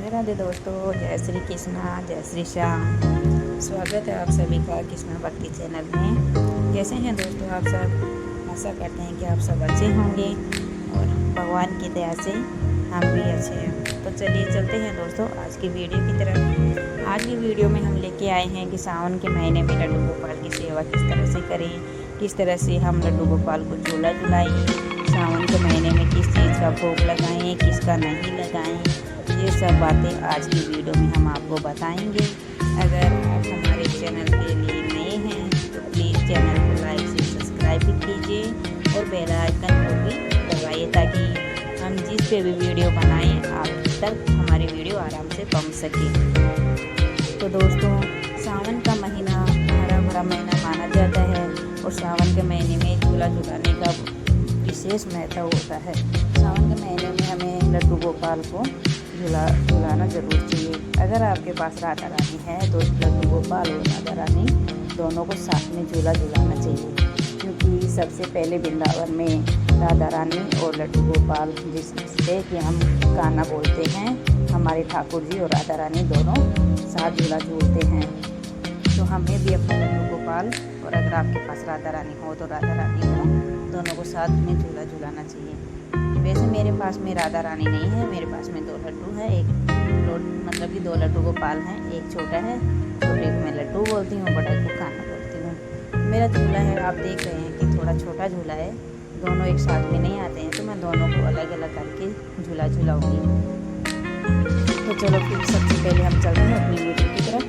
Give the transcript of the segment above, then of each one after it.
राधे राधे दोस्तों, जय श्री कृष्णा, जय श्री श्याम। स्वागत है आप सभी का कृष्णा भक्ति चैनल में। कैसे हैं दोस्तों आप सब? आशा करते हैं कि आप सब अच्छे होंगे और भगवान की दया से हम भी अच्छे हैं। तो चलिए चलते हैं दोस्तों आज की वीडियो की तरफ। आज की वीडियो में हम लेके आए हैं कि सावन के महीने में लड्डू गोपाल की सेवा किस तरह से करें, किस तरह से हम लड्डू गोपाल को झूला झुलाएँ, सावन के महीने में किस चीज़ का भोग लगाएं, किसका नहीं लगाएं, ये सब बातें आज की वीडियो में हम आपको बताएंगे। अगर आप हमारे चैनल के लिए नए हैं तो प्लीज़ चैनल को लाइक से सब्सक्राइब भी कीजिए और बेल आइकन को भी दबाइए ताकि हम जिस पे भी वीडियो बनाएं आप तक हमारी वीडियो आराम से पहुंच सके। तो दोस्तों, सावन का महीना हरा भरा महीना माना जाता है और सावन के महीने में झूला झुलाने का विशेष महत्व होता है। सावन के महीने में हमें लड्डू गोपाल को झुलाना ज़रूर चाहिए। अगर आपके पास राधा रानी है तो लड्डू गोपाल और राधा रानी दोनों को साथ में झूला झुलाना चाहिए, क्योंकि सबसे पहले वृंदावन में राधा रानी और लड्डू गोपाल जिससे कि हम गाना बोलते हैं, हमारे ठाकुर जी और राधा रानी दोनों साथ झूला झूलते हैं। तो हमें भी अपने लड्डू गोपाल और अगर आपके पास राधा रानी हो तो राधा रानी को दोनों को साथ में झूला झुलाना चाहिए। वैसे मेरे पास में राधा रानी नहीं है, मेरे पास में दो लड्डू है, मतलब कि दो लड्डू गोपाल हैं। एक छोटा है, छोटे को मैं लड्डू बोलती हूँ, बड़े को खाना बोलती हूँ। मेरा झूला है, आप देख रहे हैं कि थोड़ा छोटा झूला है, दोनों एक साथ में नहीं आते हैं, तो मैं दोनों को अलग अलग करके झूला झुलाऊँगी। तो चलो फिर सबसे पहले हम चलते हैं अपनी वीडियो की तरफ।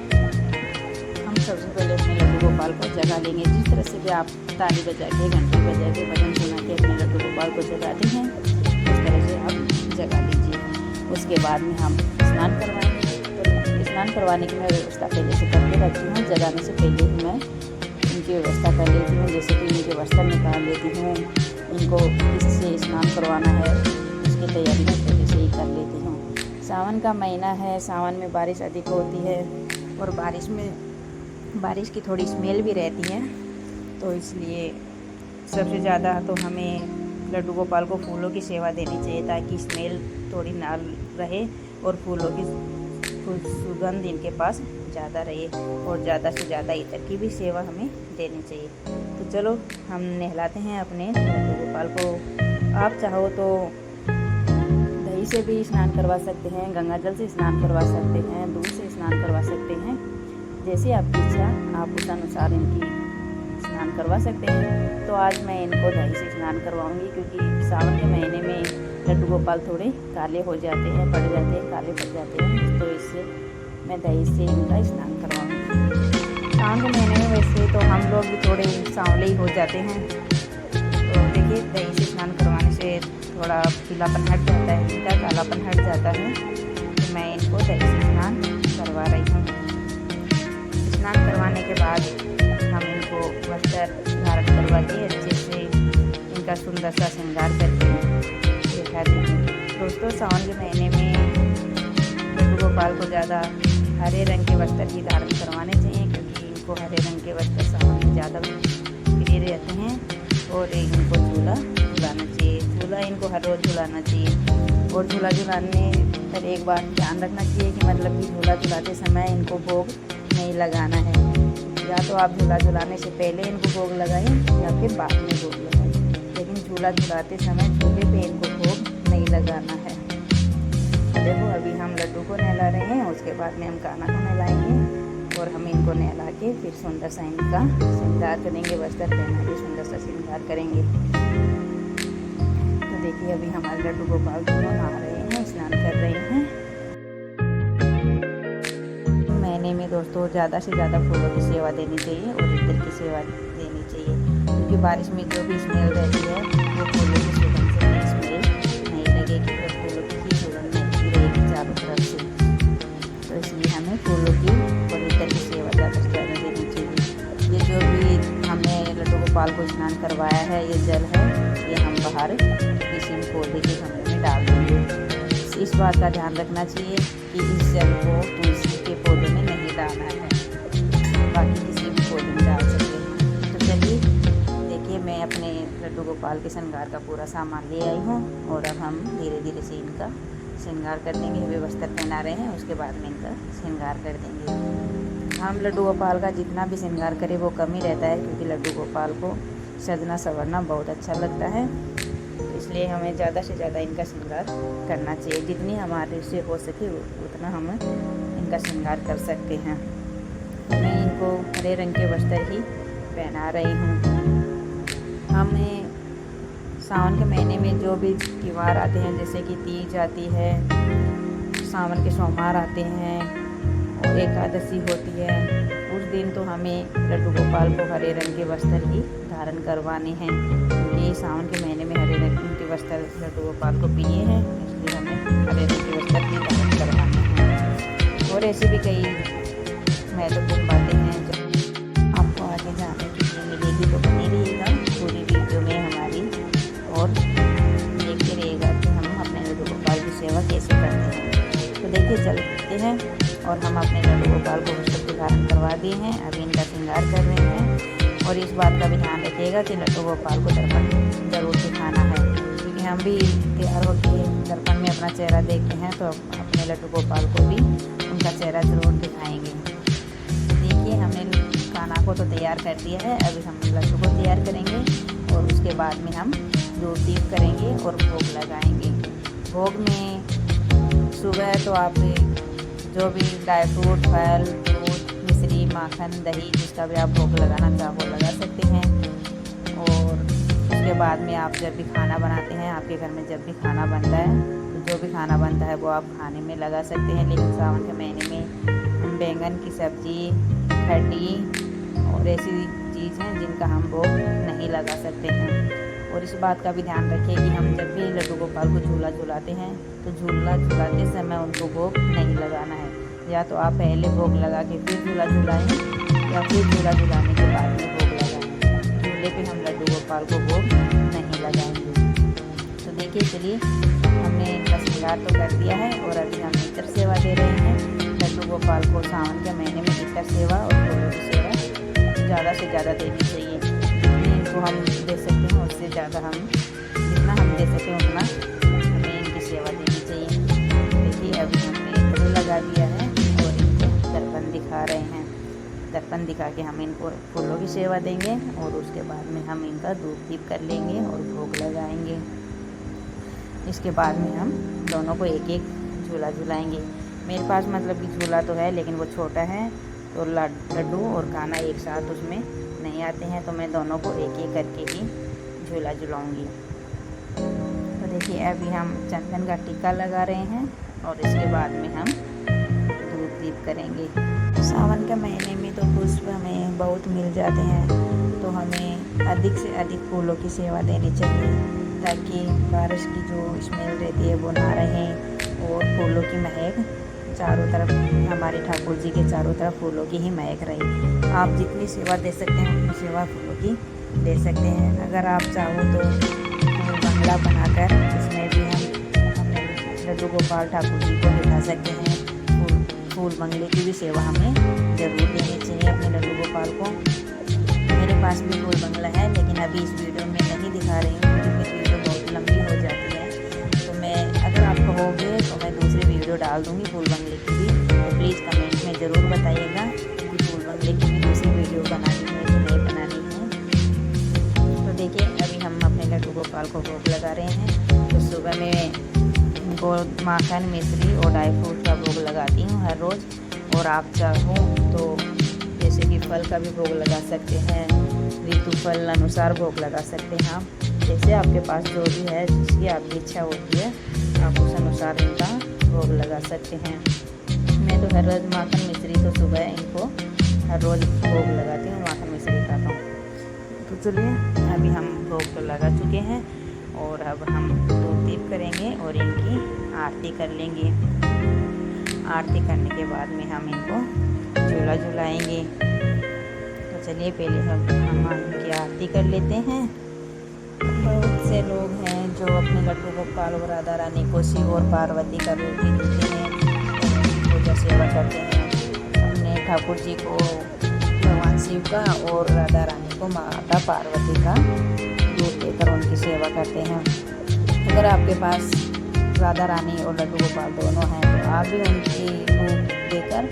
हम सबसे पहले अपने लड्डू गोपाल को जगा लेंगे। जिस तरह से भी आप ताली बजा के, घंटी बजा के, भजन सुना के अपने लड्डू गोपाल को जगाते हैं, उस तरह से आप जगा लीजिए। उसके बाद में हम स्नान करवाएंगे। तो स्नान करवाने की मैं व्यवस्था पहले से करके रखती हूँ। जगाने से पहले ही मैं इनकी व्यवस्था कर लेती हूँ, जैसे कि इनके वस्त्र निकाल लेती हूँ, इनको किससे स्नान करवाना है उसकी तैयारी मैं पहले से ही कर लेती हूँ। सावन का महीना है, सावन में बारिश अधिक होती है और बारिश की थोड़ी स्मेल भी रहती है, तो इसलिए सबसे ज़्यादा तो हमें लड्डू गोपाल को फूलों की सेवा देनी चाहिए ताकि स्मेल थोड़ी ना रहे और फूलों की सुगंध इनके पास ज़्यादा रहे और ज़्यादा से ज़्यादा इतर की भी सेवा हमें देनी चाहिए। तो चलो हम नहलाते हैं अपने लड्डू गोपाल को। आप चाहो तो दही से भी स्नान करवा सकते हैं, गंगा जल से स्नान करवा सकते हैं, दूध से स्नान करवा सकते हैं, जैसे आपकी इच्छा आप उस अनुसार इनकी स्नान करवा सकते हैं। तो आज मैं इनको दही से स्नान करवाऊंगी, क्योंकि सावन के महीने में लड्डू गोपाल थोड़े काले हो जाते हैं, पड़ जाते हैं, काले पड़ जाते हैं, तो इससे मैं दही से इनका स्नान करवाऊंगी। सावन के महीने में वैसे तो हम लोग भी थोड़े सांवले ही हो जाते हैं, तो देखिए दही से स्नान करवाने से थोड़ा पीलापन हट जाता है, इनका कालापन हट जाता है। तो मैं इनको दही से स्नान करवा रही हूँ। स्नान करवाने के बाद हम इनको वस्त्र धारण करवा के अच्छे से इनका सुंदर सा श्रृंगार करके दिखा देंगे। दोस्तों, सावन के महीने में लड्डू गोपाल को ज़्यादा हरे रंग के वस्त्र ही धारण करवाने चाहिए, क्योंकि इनको हरे रंग के वस्त्र सावन में ज़्यादा प्रिय रहते हैं और इनको झूला झुलाना चाहिए। झूला इनको हर रोज़ झुलाना चाहिए और झूला झुलाने पर एक बात ध्यान रखना चाहिए कि मतलब कि झूला झुलाते समय इनको भोग नहीं लगाना है। या तो आप झूला झुलाने से पहले इनको भोग लगाएं या फिर बाद में भोग लगाएं, लेकिन झूला झुलाते समय झूले पे इनको भोग नहीं लगाना है। देखो अभी हम लड्डू को नहला रहे हैं, उसके बाद में हम कान्हा को नहलाएंगे और हम इनको नहला के फिर सुंदर सा इनका श्रृंगार करेंगे, वस्त्र पहना के सुंदर सा श्रृंगार करेंगे। तो देखिए अभी हमारे लड्डू गोपाल दोनों नहा रहे हैं, स्नान कर रहे हैं। महीने में दोस्तों ज़्यादा से ज़्यादा फूलों की सेवा देनी चाहिए और इत्र की सेवा देनी चाहिए, क्योंकि बारिश में जो भी स्मेल रहती है वो फूलों की सुगंध से नहीं स्मेल नहीं लगेगी और फूलों की ही सुगंध नहीं रहेगी चारों तरफ से। तो इसलिए हमें फूलों की और इत्र की सेवा ज़्यादा से ज़्यादा देनी चाहिए। ये जो भी हमने लड्डू गोपाल को स्नान करवाया है, ये जल है, ये हम बाहर किसी पौधे के गमले में डाल देंगे। इस बात का ध्यान रखना चाहिए कि इस जल को तुलसी के पौधे में नहीं डालना है, बाकी किसी भी पौधे में डाल सकते हैं। तो चलिए देखिए मैं अपने लड्डू गोपाल के श्रृंगार का पूरा सामान ले आई हूँ और अब हम धीरे धीरे से इनका श्रृंगार कर देंगे। वे वस्त्र पहना रहे हैं, उसके बाद में इनका श्रृंगार कर देंगे। हम लड्डू गोपाल का जितना भी श्रृंगार करें वो कम ही रहता है, क्योंकि लड्डू गोपाल को सजना संवरना बहुत अच्छा लगता है। इसलिए हमें ज़्यादा से ज़्यादा इनका श्रृंगार करना चाहिए। जितनी हमारे से हो सके उतना हम इनका श्रृंगार कर सकते हैं। मैं इनको हरे रंग के वस्त्र ही पहना रही हूँ। हमें सावन के महीने में जो भी त्यौहार आते हैं, जैसे कि तीज आती है, सावन के सोमवार आते हैं और एकादशी होती है, उस दिन तो हमें लड्डू गोपाल को हरे रंग के वस्त्र ही धारण करवाने हैं, क्योंकि सावन के महीने में हरे रंग के वस्त्र लड्डू गोपाल को प्रिय हैं, इसलिए हमें हरे रंग के वस्त्र ही धारण करवाने हैं। और ऐसी भी कई महत्वपूर्ण बातें हैं जो आपको आगे जानने के लिए मिलेगी, तो बनी रहिएगा पूरी वीडियो में हमारी, और देखते रहिएगा कि हम अपने लड्डू गोपाल की सेवा कैसे करते हैं। तो देखिए चलते हैं, और हम अपने लड्डू गोपाल को वस्त्र धारण करवा दिए हैं। अभी इनका श्रृंगार कर रहे हैं, और इस बात का भी ध्यान रखिएगा कि लड्डू गोपाल को दर्पण जरूर दिखाना है, क्योंकि हम भी तैयार होकर दर्पण में अपना चेहरा देखते हैं, तो अपने लड्डू गोपाल को भी उनका चेहरा जरूर दिखाएंगे। देखिए हमने खाना को तो तैयार कर दिया है, अभी हम लड्डू को तैयार करेंगे, और उसके बाद में हम धूप दीप करेंगे और भोग लगाएंगे। भोग में सुबह तो आप जो भी ड्राई फ्रूट, फल, दूध, मिश्री, माखन, दही, जिसका भी आप भोग लगाना चाहो लगा सकते हैं। और उसके बाद में आप जब भी खाना बनाते हैं, आपके घर में जब भी खाना बनता है, तो जो भी खाना बनता है वो आप खाने में लगा सकते हैं। लेकिन सावन के महीने में बैंगन की सब्जी, खट्टी और ऐसी चीज़ हैं जिनका हम भोग नहीं लगा सकते हैं। और इस बात का भी ध्यान रखिए कि हम जब भी लड्डू गोपाल को झूला झुलाते हैं, तो झूला झुलाते समय उनको भोग नहीं लगाना है। या तो आप पहले भोग लगा के फिर झूला झुलाएं, या फिर झूला झुलाने के बाद में भोग लगाएं। झूले पे हम लड्डू गोपाल को भोग नहीं लगाएंगे। तो देखिए चलिए, हमने इनका श्रृंगार तो कर दिया है, और अभी हम इतर सेवा दे रहे हैं लड्डू गोपाल को। सावन के महीने में इतर सेवा और फूलों की सेवा ज़्यादा से ज़्यादा देनी चाहिए। जितनी इनको हम दे सकते हैं उससे ज़्यादा हम जितना हम दे सकें उतना हमें इनकी सेवा देनी चाहिए। देखिए अभी हमने इत्र लगा दिया है, और इनको दर्पण दिखा रहे हैं। दर्पण दिखा के हम इनको फूलों की सेवा देंगे, और उसके बाद में हम इनका धूप दीप कर लेंगे और भोग लगाएंगे। इसके बाद में हम दोनों को एक एक झूला झुलाएंगे। मेरे पास मतलब कि झूला तो है, लेकिन वो छोटा है, तो लड्डू और खाना एक साथ उसमें नहीं आते हैं, तो मैं दोनों को एक एक करके ही झूला झुलाऊँगी। तो देखिए अभी हम चंदन का टीका लगा रहे हैं, और इसके बाद में हम धूप दीप करेंगे। सावन के महीने में तो पुष्प हमें बहुत मिल जाते हैं, तो हमें अधिक से अधिक फूलों की सेवा देनी चाहिए, ताकि बारिश की जो स्मेल रहती है वो ना रहे, और फूलों की महक चारों तरफ, हमारे ठाकुर जी के चारों तरफ फूलों की ही महक रही। आप जितनी सेवा दे सकते हैं उतनी सेवा फूलों की दे सकते हैं। अगर आप चाहो तो फूल बंगला बनाकर उसमें भी हम अपने लड्डू गोपाल ठाकुर जी को बिठा सकते हैं। फूल बंगले की भी सेवा हमें ज़रूर देनी चाहिए अपने लड्डू गोपाल को। मेरे पास भी फूल बंगला है, लेकिन अभी इस वीडियो में नहीं दिखा रही हूँ, क्योंकि वीडियो बहुत लंबी हो जाती है। तो मैं, अगर आप कहोगे तो मैं दूसरी वीडियो डाल दूँगी फूल बंगले की भी, तो प्लीज़ कमेंट में ज़रूर बताइएगा कि फूल बंगले की भी दूसरी वीडियो बनानी है कि नहीं बनानी है। तो देखिए अभी हम अपने लड्डू गोपाल को भोग लगा रहे हैं। तो सुबह में इनको माखन, मिश्री और ड्राई फ्रूट का भोग लगाती हूँ हर रोज़। और आप चाहो तो जैसे कि फल का भी भोग लगा सकते हैं, ऋतु फल अनुसार भोग लगा सकते हैं आप। जैसे आपके पास जो भी है, जिसकी आपकी इच्छा होती है, आप उस अनुसार इनका भोग लगा सकते हैं। मैं तो हर रोज़ माखन मिश्री तो सुबह इनको हर रोज़ भोग लगाती हूँ, माखन मिश्री खाता हूँ। तो चलिए अभी हम भोग तो लगा चुके हैं, और अब हम धूप दीप करेंगे और इनकी आरती कर लेंगे। आरती करने के बाद में हम इनको झूला झुलाएंगे। तो चलिए पहले हम इनकी आरती कर लेते हैं। बहुत से लोग हैं जो अपने लड्डू गोपाल और राधा रानी को शिव और पार्वती का रूप भी देते हैं, उनकी पूजा सेवा करते हैं। अपने ठाकुर जी को भगवान शिव का और राधा रानी को माता पार्वती का रूप देकर उनकी सेवा करते हैं। अगर आपके पास राधा रानी और लड्डू गोपाल दोनों हैं, तो आप भी उनकी रूप देकर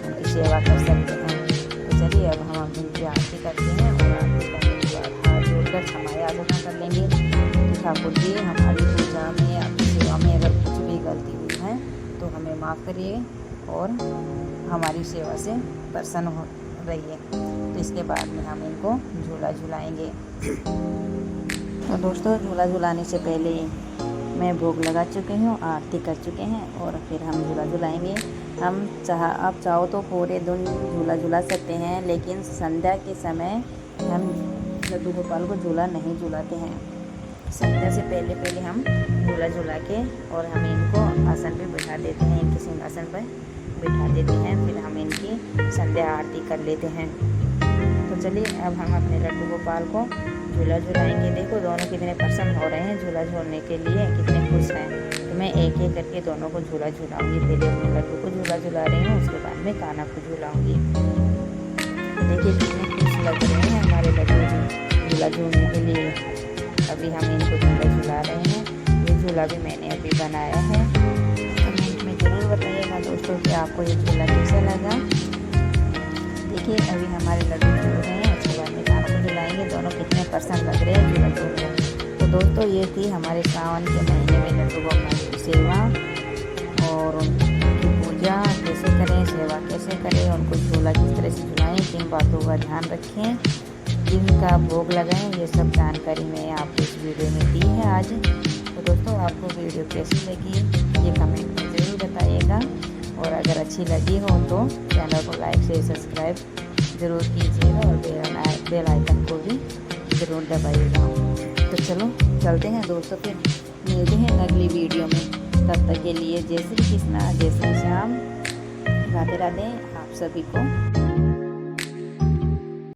उनकी सेवा कर सकते हैं। तो चलिए अब हम उनकी आरती करते हैं और आरती करने के बाद हाथ जोड़कर क्षमा याचना कर लेंगे कि ठाकुर जी हमारी पूजा में, आपकी सेवा में अगर कुछ भी गलती हुई है तो हमें माफ़ करिए और हमारी सेवा से प्रसन्न हो रहिए। तो इसके बाद में हम इनको झूला झुलाएंगे। तो दोस्तों झूला झुलाने से पहले मैं भोग लगा चुकी हूँ, आरती कर चुके हैं और फिर हम झूला झुलाएंगे। आप चाहो तो पूरे दिन झूला झुला सकते हैं, लेकिन संध्या के समय हम लड्डू गोपाल को झूला नहीं झुलाते हैं। संध्या से पहले हम झूला झुला के और हम इनको आसन पे बिठा देते हैं, इनके सिंहासन पर बिठा देते हैं, फिर हम इनकी संध्या आरती कर लेते हैं। तो चलिए अब हम अपने लड्डू गोपाल को झूला झुलाएंगे। देखो दोनों कितने प्रसन्न हो रहे हैं झूला झूलने के लिए, कितने खुश हैं। तो मैं एक एक करके दोनों को झूला झुलाऊंगी। पहले अपने लड्डू को झूला झुला रही हूँ, उसके बाद में कान्हा को झुलाऊंगी। तो देखिए कितने खुश लग रहे हैं हमारे लड्डू झूला झूलने के लिए। अभी हम इनको झूला झुला रहे हैं। ये झूला भी मैंने अभी बनाया है। कमेंट में ज़रूर बताइएगा दोस्तों कि आपको ये झूला कैसा लगा। देखिए अभी हमारे लड्डू झूल रहे हैं, उसके बाद में कान्हा को झुलाएंगे। दोनों कितने प्रसन्न लग रहे हैं झूला झूल रहे हैं। तो दोस्तों ये थी हमारे सावन के महीने में लड्डू गोपाल की सेवा और उनकी पूजा कैसे करें, सेवा कैसे करें, उनको झूला किस तरह से झुलाएँ, किन बातों का ध्यान रखें, जिनका भोग लगाएं, ये सब जानकारी मैं आपको इस वीडियो में दी है आज। तो दोस्तों आपको वीडियो कैसी लगी ये कमेंट में ज़रूर बताइएगा और अगर अच्छी लगी हो तो चैनल को लाइक से सब्सक्राइब ज़रूर कीजिएगा और बेल आइकन को भी ज़रूर दबाइएगा। तो चलो चलते हैं दोस्तों, फिर मिलते हैं अगली वीडियो में। तब तक के लिए जय श्री कृष्णा, जय श्री श्याम, राधे राधे आप सभी को।